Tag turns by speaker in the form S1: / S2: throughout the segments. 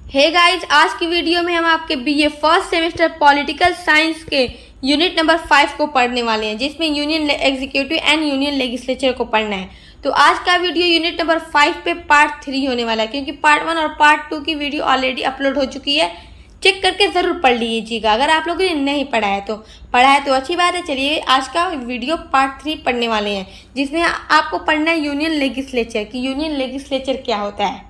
S1: Hey guys, आज की video में हम आपके BA first semester political science के यूनिट नंबर 5 को पढ़ने वाले हैं, जिसमें union executive and union legislature को पढ़ना है। तो आज का वीडियो यूनिट नंबर 5 पे पार्ट 3 होने वाला है, क्योंकि पार्ट 1 और पार्ट 2 की वीडियो ऑलरेडी अपलोड हो चुकी है। चेक करके ज़रूर पढ़ लीजिएगा। अगर आप लोगों ने नहीं पढ़ा है तो अच्छी बात है। चलिए आज का वीडियो पार्ट 3 पढ़ने वाले हैं, जिसमें आपको पढ़ना है यूनियन लेजिस्लेचर कि यूनियन लेजिस्लेचर क्या होता है,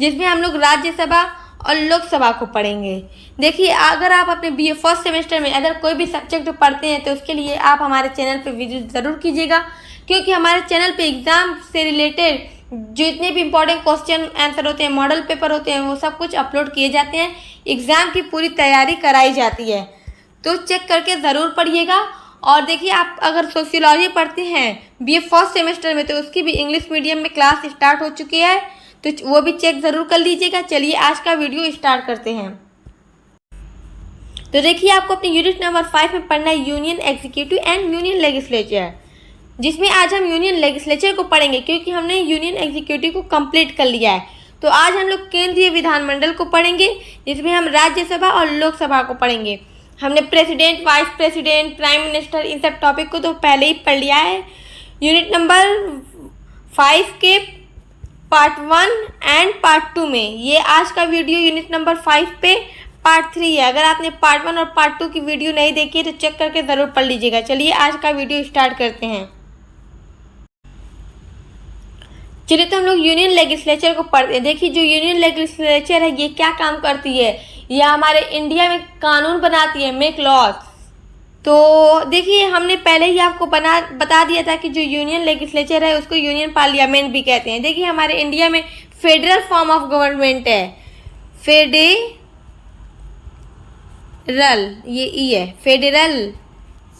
S1: जिसमें हम लोग राज्यसभा और लोकसभा को पढ़ेंगे। देखिए, अगर आप अपने बीए फर्स्ट सेमेस्टर में अगर कोई भी सब्जेक्ट पढ़ते हैं तो उसके लिए आप हमारे चैनल पे विजिट ज़रूर कीजिएगा, क्योंकि हमारे चैनल पे एग्ज़ाम से रिलेटेड जितने भी इंपॉर्टेंट क्वेश्चन आंसर होते हैं, मॉडल पेपर होते हैं, वो सब कुछ अपलोड किए जाते हैं। एग्ज़ाम की पूरी तैयारी कराई जाती है, तो चेक करके ज़रूर पढ़िएगा। और देखिए, आप अगर सोशियोलॉजी पढ़ते हैं बीए फर्स्ट सेमेस्टर में तो उसकी भी इंग्लिश मीडियम में क्लास स्टार्ट हो चुकी है, तो वो भी चेक ज़रूर कर लीजिएगा। चलिए आज का वीडियो स्टार्ट करते हैं। तो देखिए, आपको अपने यूनिट नंबर 5 में पढ़ना है union executive and union legislature, जिसमें आज हम यूनियन लेजिस्लेचर को पढ़ेंगे, क्योंकि हमने यूनियन एग्जीक्यूटिव को कंप्लीट कर लिया है। तो आज हम लोग केंद्रीय विधानमंडल को पढ़ेंगे, जिसमें हम राज्यसभा और लोकसभा को पढ़ेंगे। हमने president, vice president, prime minister, इन सब टॉपिक को तो पहले ही पढ़ लिया है। यूनिट नंबर 5 के पार्ट 1 एंड पार्ट 2 में ये आज का वीडियो यूनिट नंबर 5 पे पार्ट 3 है। अगर आपने पार्ट 1 और पार्ट 2 की वीडियो नहीं देखी है तो चेक करके ज़रूर पढ़ लीजिएगा। चलिए आज का वीडियो स्टार्ट करते हैं। चलिए, तो हम लोग यूनियन लेजिस्लेचर को पढ़ते हैं। देखिए, जो यूनियन लेजिस्लेचर है ये क्या काम करती है, यह हमारे इंडिया में कानून बनाती है, मेक लॉज। तो देखिए, हमने पहले ही आपको बता दिया था कि जो यूनियन लेजिस्लेचर है उसको यूनियन पार्लियामेंट भी कहते हैं। देखिए, हमारे इंडिया में फेडरल फॉर्म ऑफ गवर्नमेंट है, फेडरल, ये ई है, फेडरल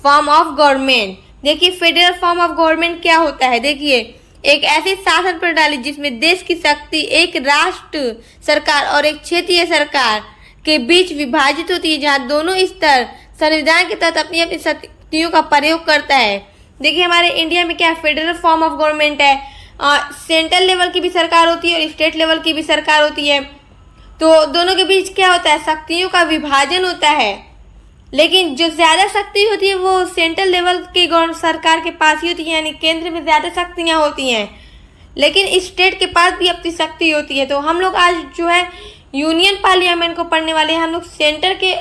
S1: फॉर्म ऑफ गवर्नमेंट। देखिए, फेडरल फॉर्म ऑफ गवर्नमेंट क्या होता है। देखिए, एक ऐसी शासन प्रणाली जिसमें देश की शक्ति एक राष्ट्र सरकार और एक क्षेत्रीय सरकार के बीच विभाजित होती है, जहाँ दोनों स्तर संविधान के तहत अपनी अपनी शक्तियों का प्रयोग करता है। देखिए, हमारे इंडिया में क्या फेडरल फॉर्म ऑफ गवर्नमेंट है, सेंट्रल लेवल की भी सरकार होती है और स्टेट लेवल की भी सरकार होती है। तो दोनों के बीच क्या होता है, शक्तियों का विभाजन होता है। लेकिन जो ज़्यादा शक्ति होती है वो सेंट्रल लेवल की सरकार के पास ही होती है, यानी केंद्र में ज़्यादा शक्तियाँ होती हैं, लेकिन स्टेट के पास भी अपनी शक्ति होती है। तो हम लोग आज जो है यूनियन पार्लियामेंट को पढ़ने वाले हैं। हम लोग सेंटर के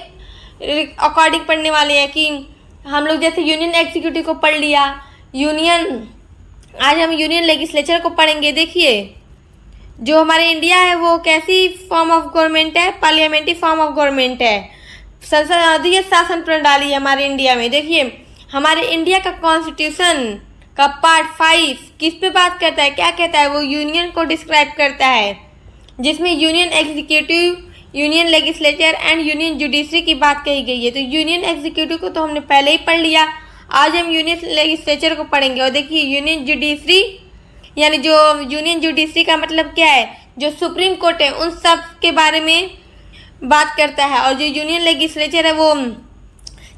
S1: अकॉर्डिंग पढ़ने वाले हैं कि हम लोग जैसे यूनियन एग्जीक्यूटिव को पढ़ लिया, आज हम यूनियन लेजिस्लेचर को पढ़ेंगे। देखिए, जो हमारे इंडिया है वो कैसी फॉर्म ऑफ गवर्नमेंट है, पार्लियामेंट्री फॉर्म ऑफ गवर्नमेंट है, संसदीय शासन प्रणाली है हमारे इंडिया में। देखिए, हमारे इंडिया का कॉन्स्टिट्यूशन का पार्ट 5 किस पे बात करता है, क्या कहता है, वो यूनियन को डिस्क्राइब करता है, जिसमें union executive, union legislature and union judiciary की बात कही गई है। तो यूनियन एग्जीक्यूटिव को तो हमने पहले ही पढ़ लिया, आज हम यूनियन लेजिस्लेचर को पढ़ेंगे। और देखिए, यूनियन जुडिशरी यानी जो यूनियन जुडिशरी का मतलब क्या है, जो सुप्रीम कोर्ट है उन सब के बारे में बात करता है। और जो यूनियन लेजिस्लेचर है वो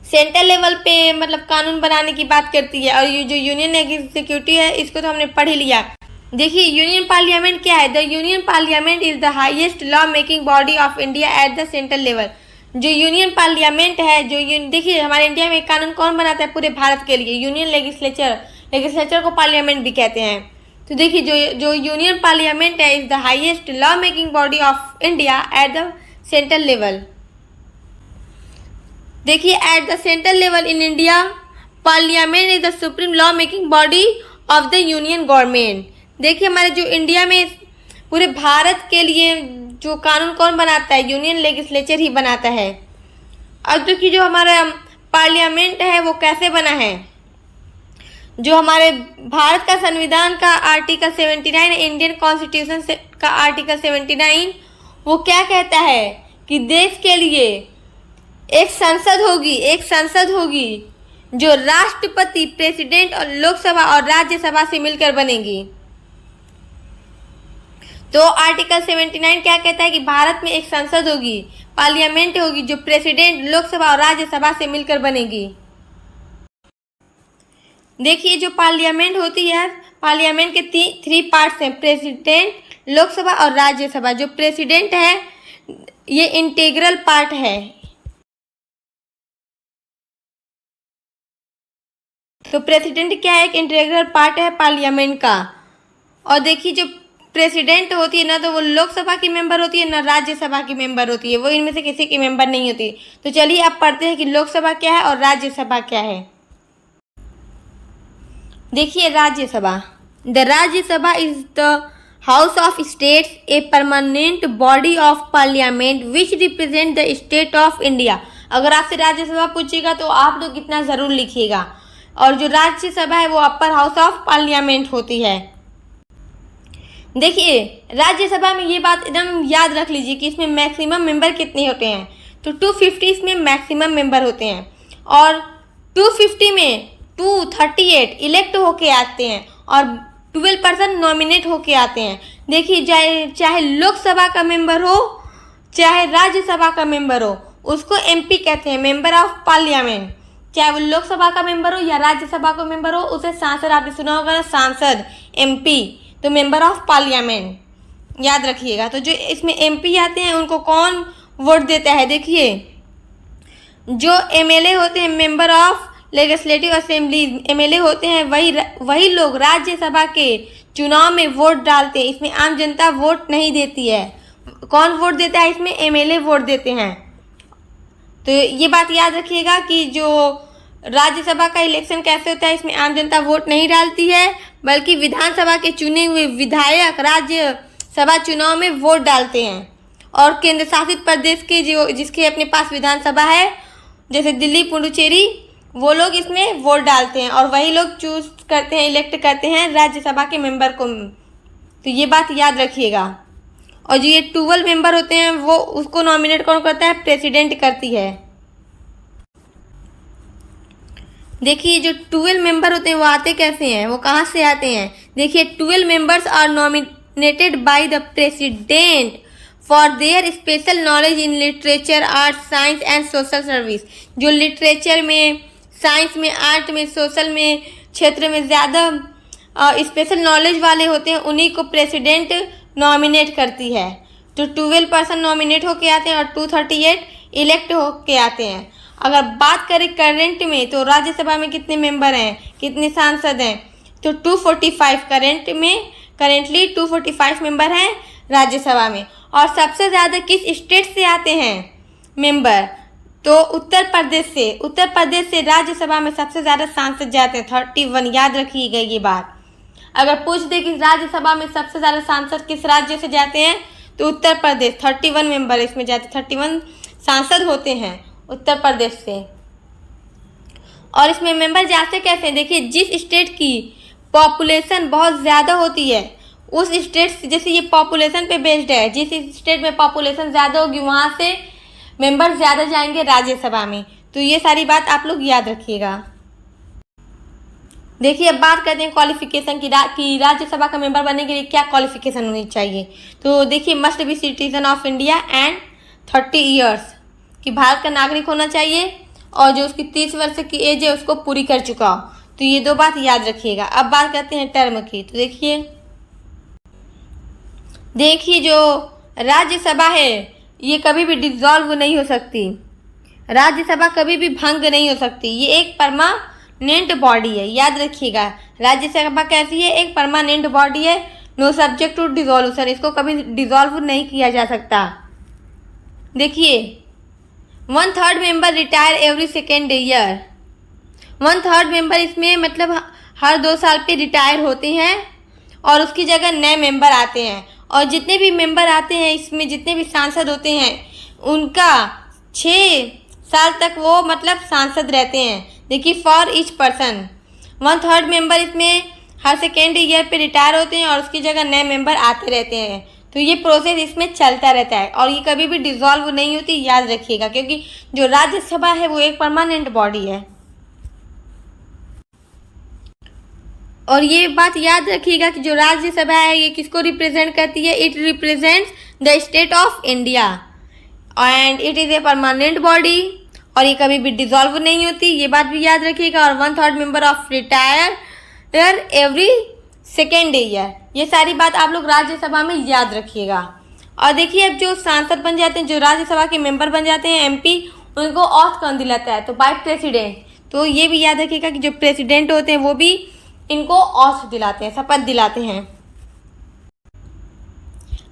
S1: सेंट्रल लेवल पे मतलब कानून बनाने की बात करती है। और ये जो यूनियन एग्जीक्यूटिव है इसको तो हमने पढ़ ही लिया। देखिए, यूनियन पार्लियामेंट क्या है, the union parliament is the highest law making body of India at the central level. जो यूनियन पार्लियामेंट है, देखिए हमारे इंडिया में कानून कौन बनाता है पूरे भारत के लिए, यूनियन लेजिस्लेचर को पार्लियामेंट भी कहते हैं। तो देखिए, जो यूनियन पार्लियामेंट है is the highest law making body of India at the central level. देखिए, at the central level in India parliament is the supreme law making body of the union government. देखिए, हमारे जो India में पूरे भारत के लिए जो कानून कौन बनाता है, यूनियन लेजिस्लेचर ही बनाता है। अब देखिए, जो हमारा पार्लियामेंट है वो कैसे बना है, जो हमारे भारत का संविधान का आर्टिकल 79, इंडियन कॉन्स्टिट्यूशन का आर्टिकल 79, वो क्या कहता है कि देश के लिए एक संसद होगी जो राष्ट्रपति, प्रेसिडेंट और लोकसभा और राज्यसभा से मिलकर बनेगी। तो आर्टिकल 79 क्या कहता है कि भारत में एक संसद होगी, पार्लियामेंट होगी, जो प्रेसिडेंट, लोकसभा और राज्यसभा से मिलकर बनेगी। देखिए, जो पार्लियामेंट होती है, पार्लियामेंट के 3 पार्ट्स हैं, प्रेसिडेंट, लोकसभा और राज्यसभा। जो प्रेसिडेंट है ये इंटीग्रल पार्ट है। तो प्रेसिडेंट क्या है? एक इंटीग्रल पार्ट है पार्लियामेंट का। और देखिए जो प्रेसिडेंट होती है ना, तो वो लोकसभा की मेंबर होती है ना राज्यसभा की मेंबर होती है, वो इनमें से किसी की मेंबर नहीं होती। तो चलिए अब पढ़ते हैं कि लोकसभा क्या है और राज्यसभा क्या है। देखिए Rajya Sabha, the Rajya Sabha is the house of states, a permanent body of parliament which represent the state of India. अगर आपसे राज्यसभा पूछेगा तो आप लोग इतना ज़रूर लिखिएगा। और जो राज्यसभा है वो अपर हाउस ऑफ पार्लियामेंट होती है। देखिए राज्यसभा में ये बात एकदम याद रख लीजिए कि इसमें मैक्सिमम मेंबर कितने होते हैं। तो 250 इसमें मैक्सिमम मेंबर होते हैं और 250 में 238 इलेक्ट होके आते हैं और 12% नॉमिनेट होके आते हैं। देखिए चाहे लोकसभा का मेंबर हो चाहे राज्यसभा का मेंबर हो, उसको एमपी कहते हैं, मेंबर ऑफ पार्लियामेंट। चाहे वो लोकसभा का मेंबर हो या राज्यसभा का मेंबर हो, उसे सांसद, आपने सुना होगा ना सांसद, एमपी, तो मेंबर ऑफ पार्लियामेंट याद रखिएगा। तो जो इसमें एमपी आते हैं उनको कौन वोट देता है? देखिए जो एमएलए होते हैं, member of legislative assembly, MLA होते हैं, वही लोग राज्यसभा के चुनाव में वोट डालते हैं। इसमें आम जनता वोट नहीं देती है। कौन वोट देता है? इसमें एमएलए वोट देते हैं। तो ये बात याद रखिएगा कि जो राज्यसभा का इलेक्शन कैसे होता है, इसमें आम जनता वोट नहीं डालती है, बल्कि विधानसभा के चुने हुए विधायक राज्यसभा चुनाव में वोट डालते हैं। और केंद्र शासित प्रदेश के जो जिसके अपने पास विधानसभा है, जैसे दिल्ली, पुडुचेरी, वो लोग इसमें वोट डालते हैं और वही लोग चूज करते हैं, इलेक्ट करते हैं राज्यसभा के मेंबर को। तो ये बात याद रखिएगा। और जो ये 12 मेंबर होते हैं वो उसको नॉमिनेट कौन करता है? प्रेसिडेंट करती है। देखिए जो 12 मेंबर होते हैं वो आते कैसे हैं, वो कहाँ से आते हैं? देखिए 12 members are nominated by the president for their special knowledge in literature, art, science and social service. जो लिटरेचर में, साइंस में, आर्ट में, सोशल में क्षेत्र में ज़्यादा स्पेशल नॉलेज वाले होते हैं, उन्हीं को प्रेसिडेंट नॉमिनेट करती है। तो 12% नॉमिनेट होके आते हैं और 238 इलेक्ट होके आते हैं। अगर बात करें करंट में, तो राज्यसभा में कितने मेंबर हैं, कितने सांसद हैं? तो 245 करेंटली 245 मेंबर हैं राज्यसभा में। और सबसे ज़्यादा किस स्टेट से आते हैं मेंबर? तो उत्तर प्रदेश से राज्यसभा में सबसे ज़्यादा सांसद जाते हैं, 31। याद रखिएगा ये बात। अगर पूछ दे कि राज्यसभा में सबसे ज़्यादा सांसद किस राज्य से जाते हैं, तो उत्तर प्रदेश, 31 मेंबर इसमें जाते, 31 सांसद होते हैं उत्तर प्रदेश से। और इसमें मेंबर जाते कैसे हैं? देखिए जिस स्टेट की पॉपुलेशन बहुत ज़्यादा होती है, उस स्टेट से, जैसे ये पॉपुलेशन पे बेस्ड है, जिस स्टेट में पॉपुलेशन ज़्यादा होगी वहाँ से मेंबर ज़्यादा जाएंगे राज्यसभा में। तो ये सारी बात आप लोग याद रखिएगा। देखिए अब बात करते हैं क्वालिफिकेशन की राज्यसभा का मेंबर बनने के लिए क्या क्वालिफिकेशन होनी चाहिए। तो देखिए must be citizen of India and 30 years, कि भारत का नागरिक होना चाहिए और जो उसकी 30 वर्ष की एज है उसको पूरी कर चुका हो। तो ये दो बात याद रखिएगा। अब बात करते हैं टर्म की। तो देखिए जो राज्यसभा है ये कभी भी डिसॉल्व नहीं हो सकती, राज्यसभा कभी भी भंग नहीं हो सकती, ये एक परमानेंट बॉडी है। याद रखिएगा राज्यसभा कैसी है? एक परमानेंट बॉडी है, नो सब्जेक्ट टू डिसॉल्यूशन, इसको कभी डिसॉल्व नहीं किया जा सकता। देखिए 1/3 member retire every second year, 1/3 member इसमें मतलब हर 2 साल पे रिटायर होते हैं और उसकी जगह नए मेंबर आते हैं। और जितने भी मेंबर आते हैं इसमें, जितने भी सांसद होते हैं, उनका 6 साल तक वो मतलब सांसद रहते हैं। देखिए फॉर ईच पर्सन 1/3 मेंबर इसमें हर सेकेंड ईयर पे रिटायर होते हैं और उसकी जगह नए मेंबर आते रहते हैं। तो ये प्रोसेस इसमें चलता रहता है और ये कभी भी डिसॉल्व नहीं होती, याद रखिएगा, क्योंकि जो राज्यसभा है वो एक परमानेंट बॉडी है। और ये बात याद रखिएगा कि जो राज्यसभा है ये किसको रिप्रेजेंट करती है? It represents the state of India and it is a permanent body और ये कभी भी डिसॉल्व नहीं होती, ये बात भी याद रखिएगा। और 1/3 member of retire every second year, ये सारी बात आप लोग राज्यसभा में याद रखिएगा। और देखिए अब जो सांसद बन जाते हैं, जो राज्यसभा के मेंबर बन जाते हैं MP, उनको ऑथ कौन दिलाता है? तो बाय प्रेसिडेंट। तो ये भी याद रखिएगा कि जो प्रेसिडेंट होते हैं वो भी इनको ऑथ दिलाते हैं, शपथ दिलाते हैं।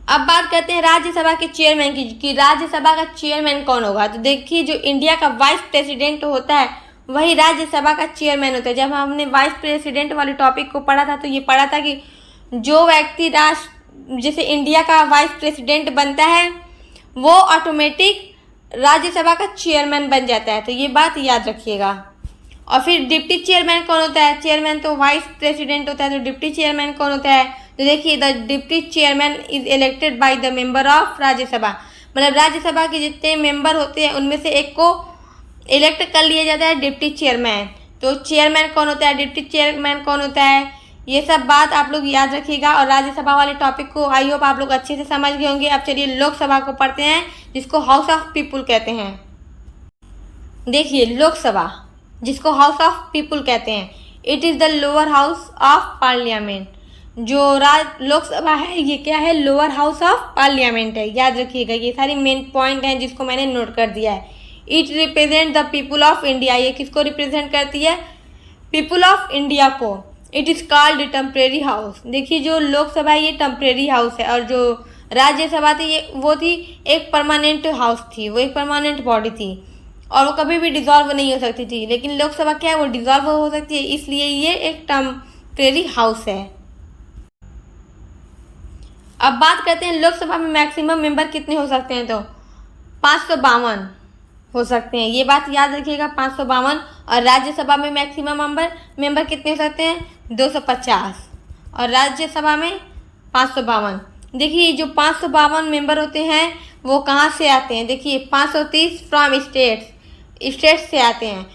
S1: अब बात करते हैं राज्यसभा के चेयरमैन की, कि राज्यसभा का चेयरमैन कौन होगा। तो देखिए जो इंडिया का वाइस प्रेसिडेंट होता है वही राज्यसभा का चेयरमैन होता है। जब हमने वाइस प्रेसिडेंट वाले टॉपिक को पढ़ा था तो ये पढ़ा था कि जो व्यक्ति जैसे इंडिया का वाइस प्रेसिडेंट बनता है वो ऑटोमेटिक राज्यसभा का चेयरमैन बन जाता है। तो ये बात याद रखिएगा। और फिर डिप्टी चेयरमैन कौन होता है? चेयरमैन तो वाइस प्रेसिडेंट होता है, तो डिप्टी चेयरमैन कौन होता है? तो देखिए the deputy chairman is elected by the member of Rajya Sabha. मतलब राज्यसभा के जितने मेंबर होते हैं उनमें से एक को इलेक्ट कर लिया जाता है डिप्टी चेयरमैन। तो चेयरमैन कौन होता है, डिप्टी चेयरमैन कौन होता है, ये सब बात आप लोग याद रखिएगा। और राज्यसभा वाले टॉपिक को आई होप आप लोग अच्छे से समझ गए होंगे। अब चलिए लोकसभा को पढ़ते हैं, जिसको हाउस ऑफ पीपुल कहते हैं। देखिए लोकसभा, जिसको हाउस ऑफ पीपुल कहते हैं, it is the lower house of parliament. जो लोकसभा है ये क्या है? लोअर हाउस ऑफ पार्लियामेंट है। याद रखिएगा, ये सारी मेन पॉइंट हैं जिसको मैंने नोट कर दिया है। It represent the people of India. ये किसको रिप्रेजेंट करती है? पीपुल ऑफ इंडिया को। It is called temporary house. देखिए जो लोकसभा ये टेम्परेरी हाउस है, और जो राज्यसभा थी वो थी एक परमानेंट हाउस थी, वो एक परमानेंट बॉडी थी और वो कभी भी डिसॉल्व नहीं हो सकती थी। लेकिन लोकसभा क्या है? वो डिसॉल्व हो सकती है, इसलिए ये एक टेम्परेरी हाउस है। अब बात करते हैं लोकसभा में मैक्सिमम मेंबर कितने हो सकते हैं। तो 552 हो सकते हैं, ये बात याद रखिएगा, 552। और राज्यसभा में मैक्सिमम मेंबर कितने हो सकते हैं? 250। और राज्यसभा में 552। देखिए जो 552 मेंबर होते हैं वो कहाँ से आते हैं? देखिए 530 फ्रॉम स्टेट्स से आते हैं,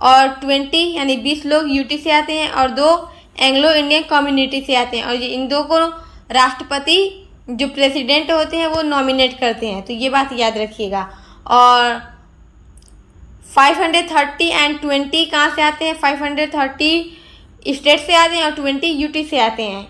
S1: और 20 यानी 20 लोग यूटी से आते हैं, और 2 एंग्लो इंडियन कम्युनिटी से आते हैं। और इन दो को राष्ट्रपति जो प्रेसिडेंट होते हैं वो नॉमिनेट करते हैं। तो ये बात याद रखिएगा। और 530 एंड 20 कहाँ से आते हैं? 530 स्टेट से आते हैं और 20 यूटी से आते हैं।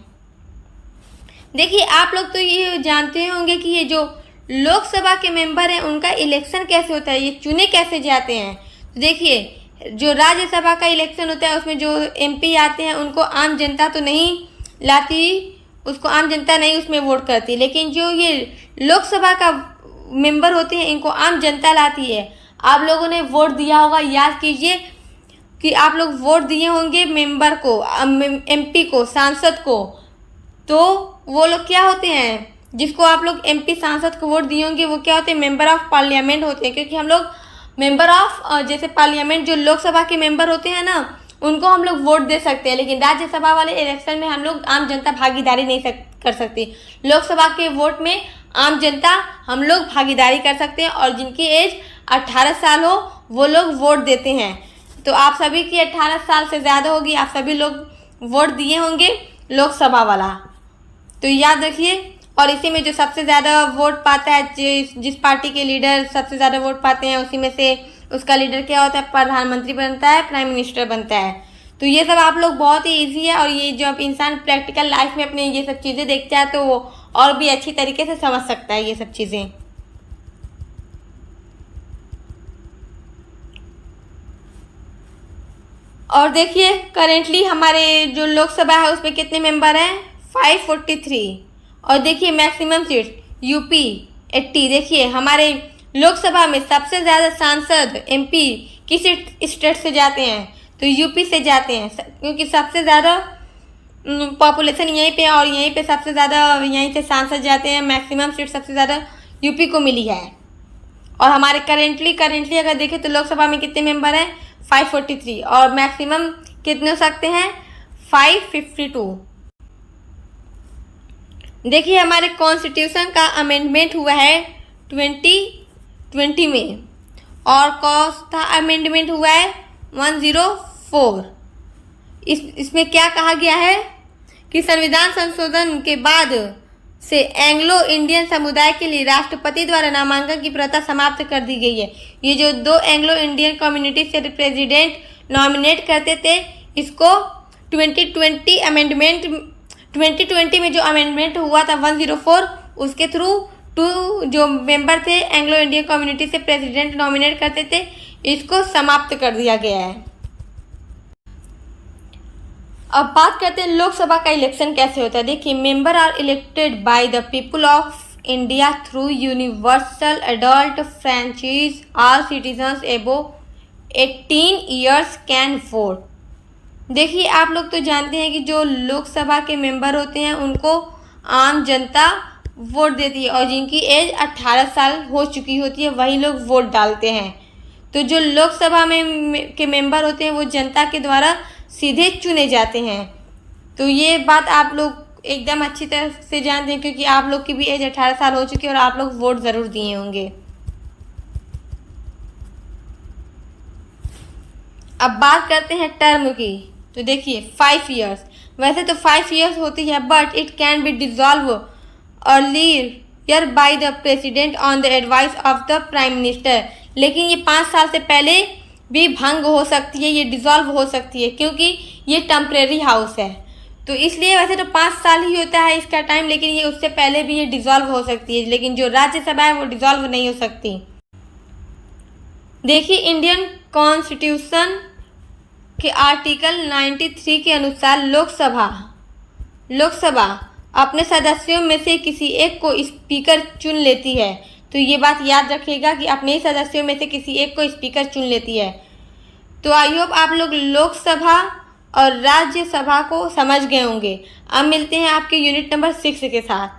S1: देखिए आप लोग तो ये जानते होंगे कि ये जो लोकसभा के मेंबर हैं उनका इलेक्शन कैसे होता है, ये चुने कैसे जाते हैं। तो देखिए जो राज्यसभा का इलेक्शन होता है उसमें जो MP आते हैं उनको आम जनता तो नहीं लाती, उसको आम जनता नहीं उसमें वोट करती। लेकिन जो ये लोकसभा का मेंबर होते हैं इनको आम जनता लाती है। आप लोगों ने वोट दिया होगा, याद कीजिए कि आप लोग वोट दिए होंगे मेंबर को, MP को, सांसद को। तो वो लोग क्या होते हैं, जिसको आप लोग MP सांसद को वोट दिए होंगे वो क्या होते हैं? मेंबर ऑफ पार्लियामेंट होते हैं। क्योंकि हम लोग मेंबर ऑफ जैसे पार्लियामेंट जो लोकसभा के मेंबर होते हैं ना उनको हम लोग वोट दे सकते हैं, लेकिन राज्यसभा वाले इलेक्शन में हम लोग आम जनता भागीदारी नहीं कर सकती। लोकसभा के वोट में आम जनता हम लोग भागीदारी कर सकते हैं, और जिनकी एज 18 साल हो वो लोग वोट देते हैं। तो आप सभी की 18 साल से ज़्यादा होगी, आप सभी लोग वोट दिए होंगे लोकसभा वाला, तो याद रखिए। और इसी में जो सबसे ज़्यादा वोट पाता है, जिस पार्टी के लीडर सबसे ज़्यादा वोट पाते हैं उसी में से उसका लीडर क्या होता है? प्रधानमंत्री बनता है, प्राइम मिनिस्टर बनता है। तो ये सब आप लोग बहुत ही ईजी है, और ये जब इंसान प्रैक्टिकल लाइफ में अपने ये सब चीज़ें देखता है तो वो और भी अच्छी तरीके से समझ सकता है ये सब चीज़ें। और देखिए करेंटली हमारे जो लोकसभा है उसमें कितने मेंबर हैं? 543। और देखिए मैक्सिमम सीट्स UP 80। देखिए हमारे लोकसभा में सबसे ज़्यादा सांसद MP किस स्टेट से जाते हैं? तो UP से जाते हैं, क्योंकि सबसे ज़्यादा पॉपुलेशन यहीं पे, और यहीं पे सबसे ज़्यादा यहीं से सांसद जाते हैं। मैक्सिमम सीट सबसे ज़्यादा UP को मिली है। और हमारे करेंटली अगर देखें तो लोकसभा में कितने मेंबर हैं? 543। और मैक्सिमम कितने हो सकते हैं? 552। देखिए हमारे कॉन्स्टिट्यूशन का अमेंडमेंट हुआ है 2020 में, और कौन सा अमेंडमेंट हुआ है? 104। इसमें क्या कहा गया है कि संविधान संशोधन के बाद से एंग्लो इंडियन समुदाय के लिए राष्ट्रपति द्वारा नामांकन की प्रथा समाप्त कर दी गई है। ये जो 2 एंग्लो इंडियन कम्युनिटी से प्रेसिडेंट नॉमिनेट करते थे, इसको 2020 में जो अमेंडमेंट हुआ था 104, उसके थ्रू 2 जो मेंबर थे एंग्लो इंडियन कम्युनिटी से प्रेसिडेंट नॉमिनेट करते थे, इसको समाप्त कर दिया गया है। अब बात करते हैं लोकसभा का इलेक्शन कैसे होता है। देखिए, member are elected by the people of India through universal adult franchise. All citizens above 18 years can vote. देखिए, आप लोग तो जानते हैं कि जो लोकसभा के मेंबर होते हैं उनको आम जनता वोट देती है और जिनकी एज 18 साल हो चुकी होती है वही लोग वोट डालते हैं। तो जो लोकसभा में के मेंबर होते हैं वो जनता के द्वारा सीधे चुने जाते हैं। तो ये बात आप लोग एकदम अच्छी तरह से जानते हैं क्योंकि आप लोग की भी एज 18 साल हो चुकी है और आप लोग वोट ज़रूर दिए होंगे। अब बात करते हैं टर्म की। तो देखिए 5 इयर्स, वैसे तो 5 इयर्स होती है but it can be dissolve earlier bye the president on the advice of the prime minister. लेकिन ये 5 साल से पहले भी भंग हो सकती है, ये डिज़ोल्व हो सकती है क्योंकि ये टेम्परेरी हाउस है। तो इसलिए वैसे तो 5 साल ही होता है इसका टाइम, लेकिन ये उससे पहले भी ये डिज़ोल्व हो सकती है। लेकिन जो राज्यसभा है वो डिज़ोल्व नहीं हो सकती। देखिए, इंडियन कॉन्स्टिट्यूशन के आर्टिकल 93 के अनुसार लोकसभा अपने सदस्यों में से किसी एक को स्पीकर चुन लेती है। तो ये बात याद रखिएगा कि अपने ही सदस्यों में से किसी एक को स्पीकर चुन लेती है। तो आई होप आप लोग लोकसभा और राज्यसभा को समझ गए होंगे। अब मिलते हैं आपके यूनिट नंबर 6 के साथ।